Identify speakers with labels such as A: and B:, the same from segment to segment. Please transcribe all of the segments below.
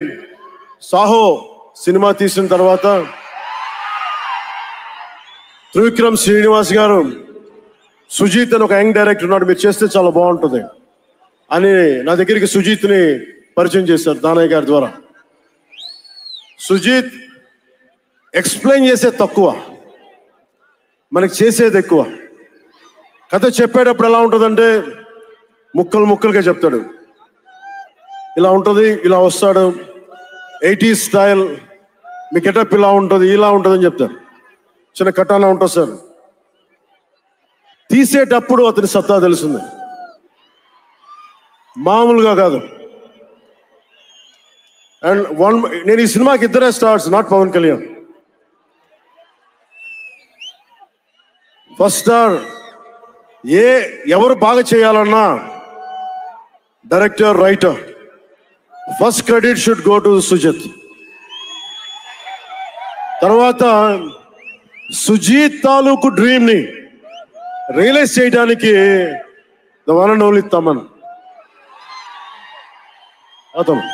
A: Saaho cinema తీసిన తర్వాత త్రివిక్రమ్ శ్రీనివాస్ గారు సుజీత్ అని ఒక యంగ్ డైరెక్టర్ ఉన్నాడు, మీరు చేస్తే చాలా బాగుంటుంది అని నా దగ్గరికి సుజీత్ని పరిచయం చేశారు దానయ్య గారి ద్వారా. సుజీత్ ఎక్స్ప్లెయిన్ చేసేది తక్కువ, మనకి చేసేది ఎక్కువ. కథ చెప్పేటప్పుడు ఎలా ఉంటుందంటే ముక్కలు ముక్కలుగా చెప్తాడు. ఇలా ఉంటుంది, ఇలా వస్తాడు, 80s స్టైల్, మీ గెటప్ ఇలా ఉంటుంది, ఇలా ఉంటుంది అని చెప్తారు. చిన్న కటానా ఉంటుంది సార్. తీసేటప్పుడు అతని సత్తా తెలుస్తుంది, మామూలుగా కాదు. అండ్ నేను ఈ సినిమాకి ఇద్దరే stars, not Pawan Kalyan. First star ఎవరు బాగా చేయాలన్నా director, writer, first credit should go to Sujith. తర్వాత సుజీత్ తాలూకు డ్రీమ్ ని రియలైజ్ చేయడానికి the one and only Thaman. అతను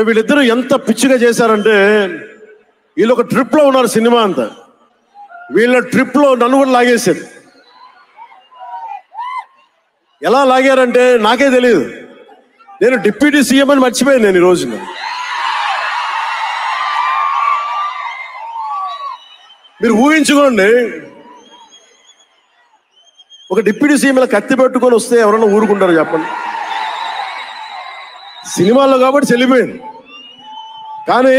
A: వీళ్ళిద్దరూ ఎంత పిచ్చిగా చేశారంటే, వీళ్ళు ఒక ట్రిప్ లో ఉన్నారు సినిమా అంతా. వీళ్ళ ట్రిప్ లో నన్ను కూడా లాగేశారు. ఎలా లాగారంటే నాకే తెలియదు. నేను డిప్యూటీ సీఎం అని మర్చిపోయాను నేను ఈ రోజున. మీరు ఊహించుకోండి, ఒక డిప్యూటీ సీఎం ఇలా కత్తి పెట్టుకొని వస్తే ఎవరన్నా ఊరుకుంటారు చెప్పండి? సినిమాల్లో కాబట్టి చెల్లిపోయింది. కానీ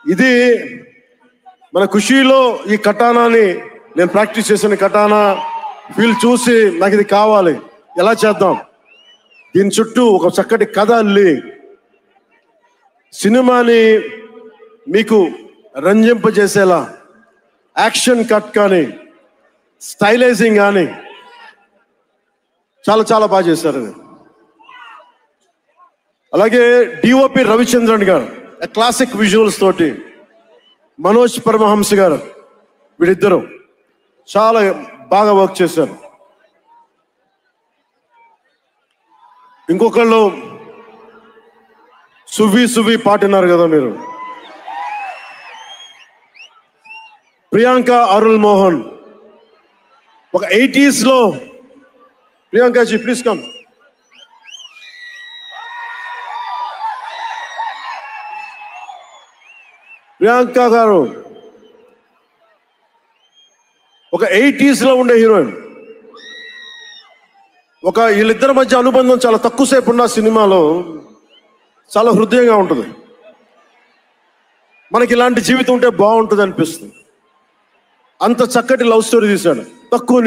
A: ఇది మన ఖుషీలో ఈ కటానాని నేను ప్రాక్టీస్ చేసిన కటానా ఫీల్ చూసి నాకు ఇది కావాలి, ఎలా చేద్దాం, దీని చుట్టూ ఒక చక్కటి కథ అల్లి సినిమాని మీకు రంజింపజేసేలా యాక్షన్ కట్ కానీ స్టైలైజింగ్ కానీ చాలా చాలా బాగా చేశారు. అలాగే డిఓపి రవిచంద్రన్ గారు క్లాసిక్ విజువల్స్ తోటి, మనోజ్ పరమహంస గారు, వీళ్ళిద్దరూ చాలా బాగా వర్క్ చేశారు. ఇంకొకళ్ళు సువి పాటినారు కదా మీరు, ప్రియాంక అరుల్ మోహన్. ఒక 80s లో ప్రియాంకాజీ ప్లీజ్ కమ్. ప్రియాంక గారు ఒక 80s లో ఉండే హీరోయిన్. వీళ్ళిద్దరి మధ్య అనుబంధం చాలా తక్కువసేపు ఉన్న సినిమాలో చాలా హృదయంగా ఉంటుంది. మనకి ఇలాంటి జీవితం ఉంటే బాగుంటుంది అనిపిస్తుంది. అంత చక్కటి లవ్ స్టోరీ తీశాడు, తక్కువ